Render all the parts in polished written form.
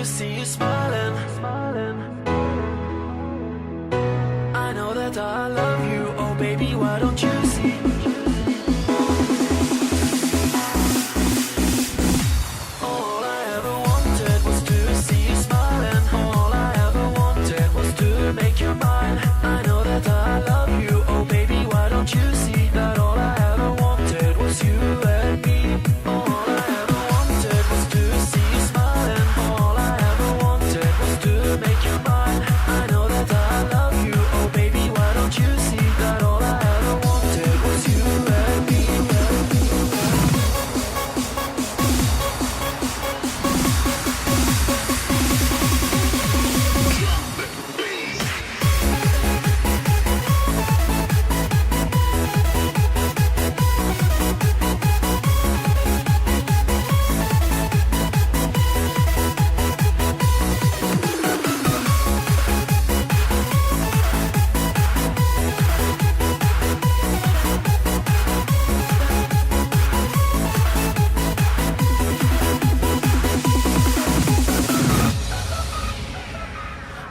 to see you smiling. I know that I love you, oh baby, why don't you see? All I ever wanted was to see you smiling. All I ever wanted was to make you mine. I know that I love you, oh baby, why don't you see that all I ever wanted was you and me. All I ever wanted was to see you smiling. All I ever wanted was to make you mine. I know that I love you, oh baby, why don't you see that all I ever wanted was you and me.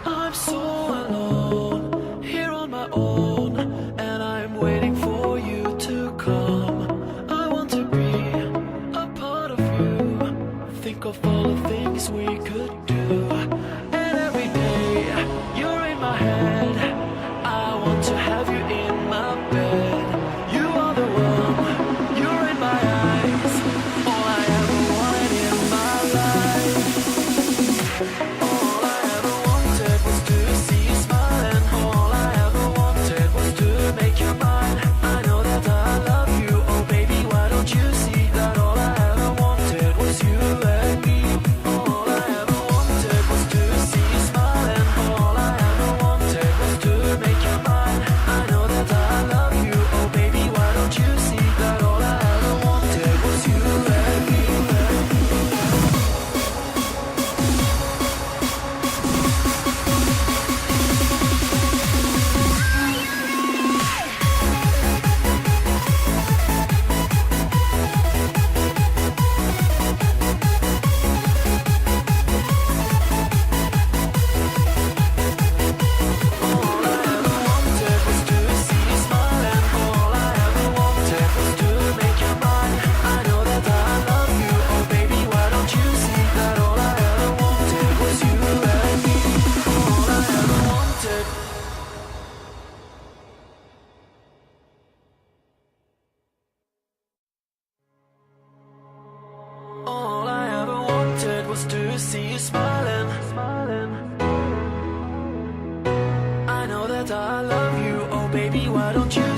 I'm so alone, here on my own, and I'm waiting for you to come. I want to be a part of you, think of all the things we could do. And every day, you're in my head, I want to have you in my bed. You are the one, you're in my eyes, all I ever wanted in my life. All I ever wanted was to see you smiling. All I ever wanted was to make you mine. I know that I love you, oh baby, why don't you see that all I ever wanted was you and me. All I ever wanted was to see you smiling. All I ever wanted was to make you mine. I know that I love you, oh baby, why don't you see that all I ever wanted was you and me. All I ever wanted was to see you smiling. All I ever wanted was to make you mine. I know that I love you, oh baby, why don't you see that all I ever wanted was you and me. All I ever wanted. All I ever wanted was to see you smiling. I know that I love you, oh baby, why don't you